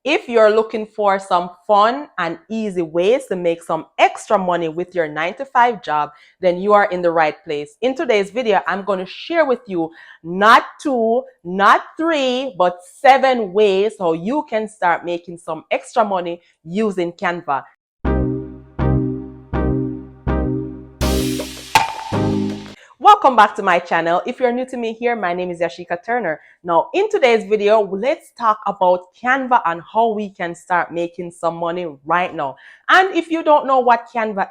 If you're looking for some fun and easy ways to make some extra money with your 9-to-5 job, then you are in the right place. In today's video, I'm going to share with you not 2, not 3, but 7 ways how you can start making some extra money using Canva. Welcome back to my channel. If you're new to me here, my name is Yashika Turner. Now, in today's video, let's talk about Canva and how we can start making some money right now. And if you don't know what Canva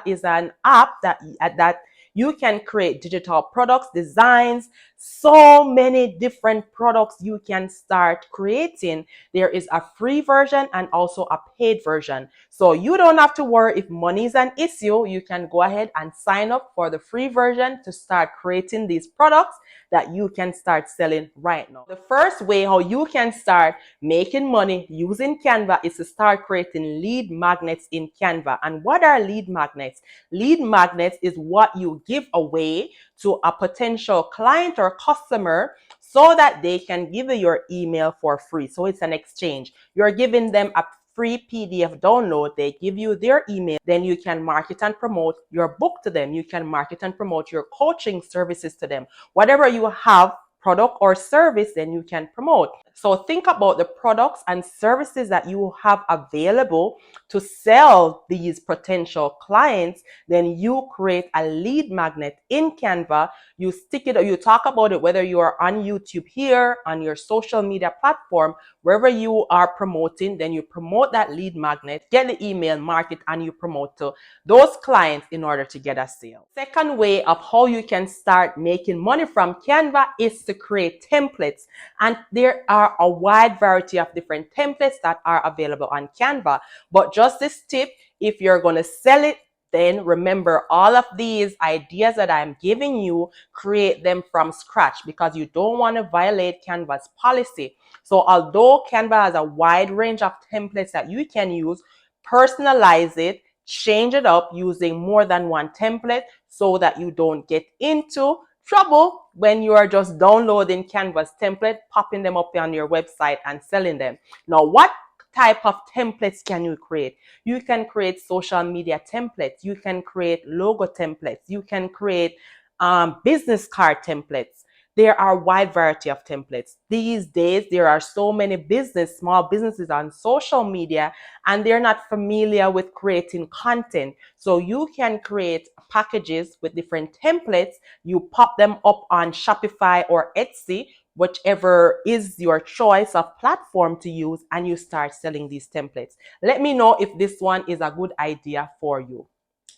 is an app that you can create digital products, designs, so many different products you can start creating. There is a free version and also a paid version. So you don't have to worry if money is an issue. You can go ahead and sign up for the free version to start creating these products that you can start selling right now. The first way how you can start making money using Canva is to start creating lead magnets in Canva. And what are lead magnets? Lead magnets is what you give away to a potential client or customer so that they can give you your email for free. So it's an exchange. You're giving them a free PDF download. They give you their email. Then you can market and promote your book to them. You can market and promote your coaching services to them. Whatever you have, product or service, then you can promote. So think about the products and services that you have available to sell these potential clients. Then you create a lead magnet in Canva. You stick it, you talk about it, whether you are on YouTube here, on your social media platform, wherever you are promoting, then you promote that lead magnet, get the email, market, and you promote to those clients in order to get a sale. Second way of how you can start making money from Canva is to create templates. And there are a wide variety of different templates that are available on Canva. But just this tip, if you're going to sell it, then remember all of these ideas that I'm giving you, create them from scratch because you don't want to violate Canva's policy. So although Canva has a wide range of templates that you can use, personalize it, change it up using more than one template so that you don't get into trouble when you are just downloading Canva's template, popping them up on your website and selling them. Now, what type of templates can you create? You can create social media templates. You can create logo templates. You can create business card templates. There are a wide variety of templates. These days, there are so many small businesses on social media, and they're not familiar with creating content. So you can create packages with different templates. You pop them up on Shopify or Etsy, whichever is your choice of platform to use, and you start selling these templates. Let me know if this one is a good idea for you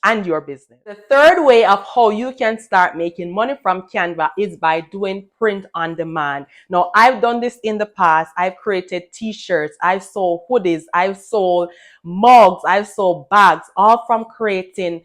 and your business. The third way of how you can start making money from Canva is by doing print on demand. Now, I've done this in the past. I've created t-shirts, I've sold hoodies, I've sold mugs, I've sold bags, all from creating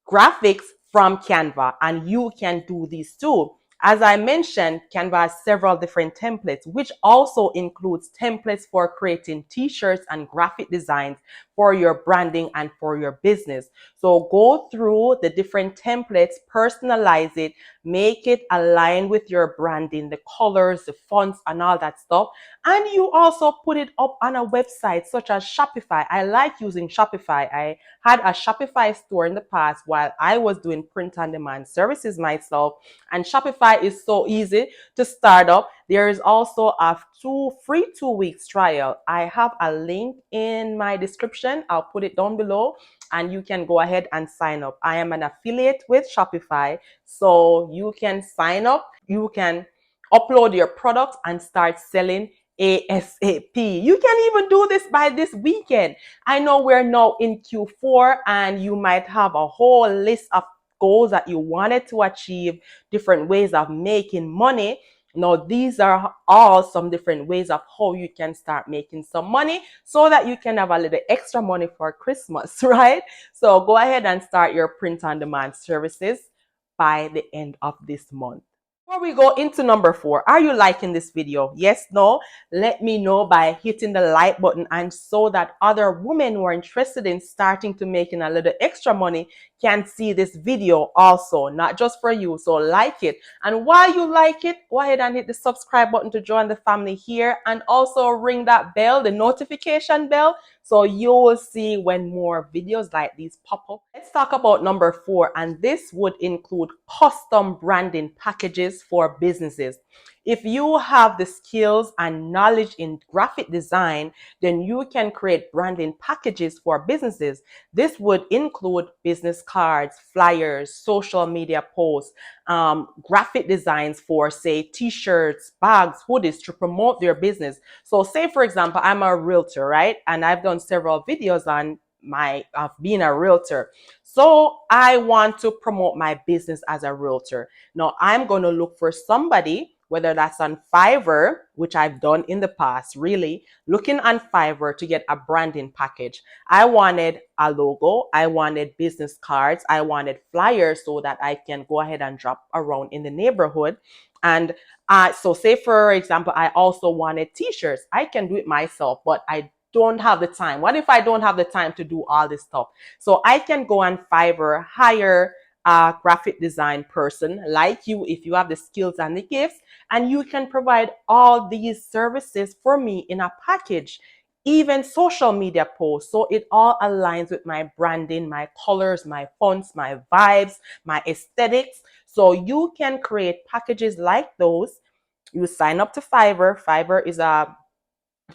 graphics from Canva, and you can do these too. As I mentioned, Canva has several different templates, which also includes templates for creating t-shirts and graphic designs for your branding and for your business. So go through the different templates, personalize it, make it align with your branding, the colors, the fonts, and all that stuff. And you also put it up on a website such as Shopify. I like using Shopify. I had a Shopify store in the past while I was doing print on demand services myself. And Shopify is so easy to start up. There is also a free 2 weeks trial. I have a link in my description. I'll put it down below and you can go ahead and sign up. I am an affiliate with Shopify, so you can sign up. You can upload your product and start selling ASAP. You can even do this by this weekend. I know we're now in Q4 and you might have a whole list of goals that you wanted to achieve, different ways of making money. Now, these are all some different ways of how you can start making some money so that you can have a little extra money for Christmas, right? So go ahead and start your print on demand services by the end of this month. Before we go into number 4, are you liking this video? Yes, no? Let me know by hitting the like button, and so that other women who are interested in starting to making a little extra money can see this video also, not just for you. So like it. And while you like it, go ahead and hit the subscribe button to join the family here, and also ring that bell, the notification bell, so you will see when more videos like these pop up. Let's talk about number 4, and this would include custom branding packages for businesses. If you have the skills and knowledge in graphic design, then you can create branding packages for businesses. This would include business cards, flyers, social media posts, graphic designs for, say, t-shirts, bags, hoodies to promote their business. So say, for example, I'm a realtor, right? And I've done several videos on of being a realtor. So I want to promote my business as a realtor. Now I'm going to look for somebody, whether that's on Fiverr, which I've done in the past, really looking on Fiverr to get a branding package. I wanted a logo, I wanted business cards, I wanted flyers so that I can go ahead and drop around in the neighborhood. And so say, for example, I also wanted t-shirts. I can do it myself, but I don't have the time. What if I don't have the time to do all this stuff? So I can go on Fiverr, hire a graphic design person like you if you have the skills and the gifts, and you can provide all these services for me in a package, even social media posts. So it all aligns with my branding, my colors, my fonts, my vibes, my aesthetics. So you can create packages like those. You sign up to Fiverr. Fiverr is a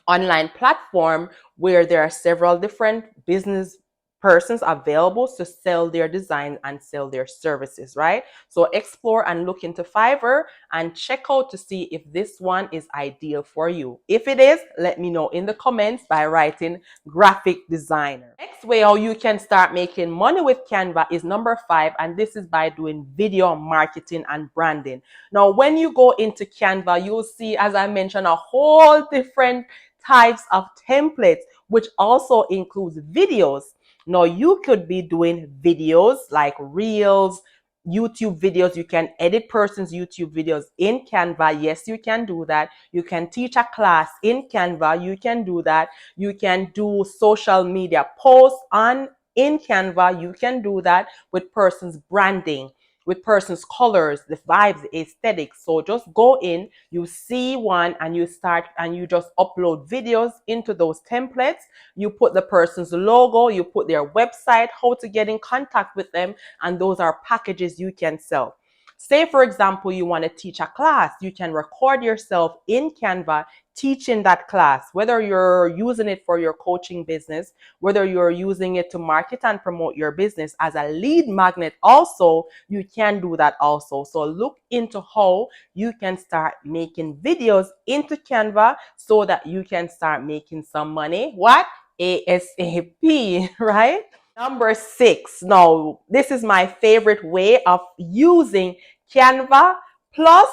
online platform where there are several different business persons available to sell their design and sell their services, right? So explore and look into Fiverr and check out to see if this one is ideal for you. If it is, let me know in the comments by writing graphic designer. Next way how you can start making money with Canva is number 5, and this is by doing video marketing and branding. Now, when you go into Canva, you'll see, as I mentioned, a whole different types of templates, which also includes videos. Now, you could be doing videos like reels, YouTube videos. You can edit person's YouTube videos in Canva. Yes, you can do that. You can teach a class in Canva. You can do that. You can do social media posts on in Canva. You can do that with person's branding, with person's colors, the vibes, the aesthetics. So just go in, you see one, and you start and you just upload videos into those templates. You put the person's logo, you put their website, how to get in contact with them, and those are packages you can sell. Say, for example, you want to teach a class, you can record yourself in Canva teaching that class, whether you're using it for your coaching business, whether you're using it to market and promote your business as a lead magnet also, you can do that also. So look into how you can start making videos into Canva so that you can start making some money. What? ASAP, right? Number 6. Now, this is my favorite way of using Canva plus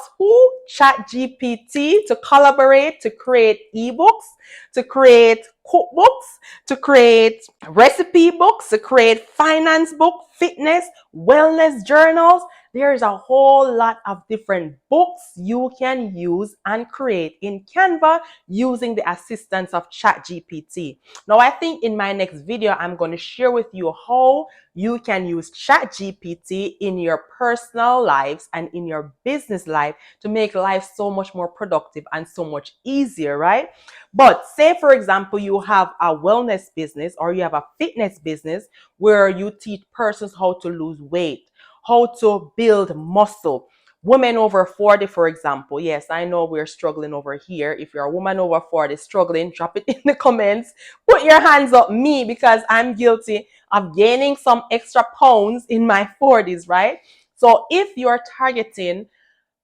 ChatGPT to collaborate, to create ebooks, to create cookbooks, to create recipe books, to create finance book, fitness, wellness journals. There's a whole lot of different books you can use and create in Canva using the assistance of ChatGPT. Now, I think in my next video, I'm going to share with you how you can use ChatGPT in your personal lives and in your business life to make life so much more productive and so much easier, right? But say, for example, you have a wellness business or you have a fitness business where you teach persons how to lose weight, how to build muscle. Women over 40, for example. Yes, I know we're struggling over here. If you're a woman over 40 struggling, drop it in the comments. Put your hands up, me, because I'm guilty of gaining some extra pounds in my 40s, right? So if you're targeting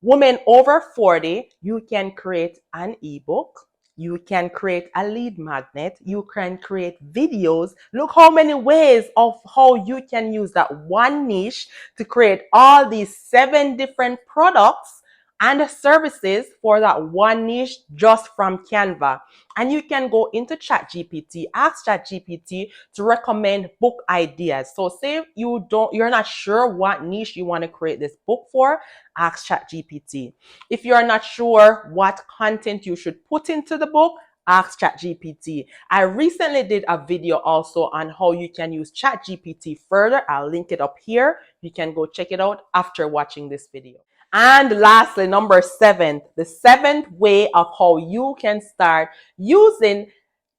women over 40, you can create an ebook. You can create a lead magnet. You can create videos. Look how many ways of how you can use that one niche to create all these 7 different products and services for that one niche just from Canva. And you can go into ChatGPT, ask ChatGPT to recommend book ideas. So say you're not sure what niche you want to create this book for, ask ChatGPT. If you're not sure what content you should put into the book, ask ChatGPT. I recently did a video also on how you can use ChatGPT further. I'll link it up here. You can go check it out after watching this video. And lastly, number 7, the 7th way of how you can start using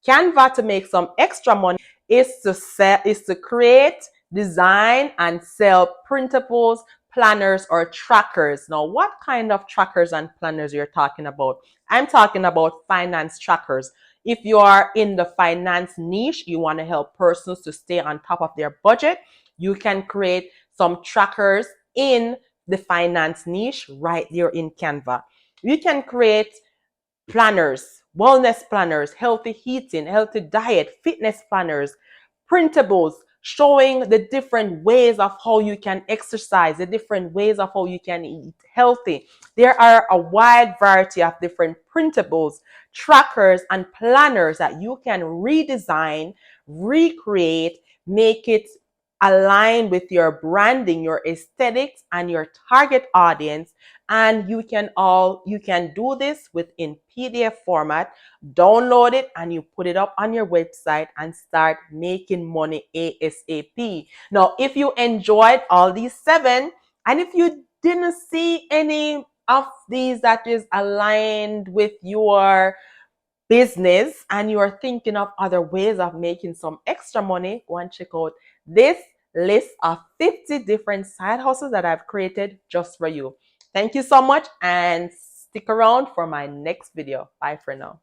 Canva to make some extra money is to create, design, and sell printables, planners, or trackers. Now, what kind of trackers and planners you're talking about? I'm talking about finance trackers. If you are in the finance niche, you want to help persons to stay on top of their budget, you can create some trackers in the finance niche right there in Canva. You can create planners, wellness planners, healthy eating, healthy diet, fitness planners, printables showing the different ways of how you can exercise, the different ways of how you can eat healthy. There are a wide variety of different printables, trackers, and planners that you can redesign, recreate, make it align with your branding, your aesthetics, and your target audience. And you can do this within PDF format, download it, and you put it up on your website and start making money ASAP. Now, if you enjoyed all these 7, and if you didn't see any of these that is aligned with your business and you are thinking of other ways of making some extra money, go and check out this list of 50 different side hustles that I've created just for you. Thank you so much and stick around for my next video. Bye for now.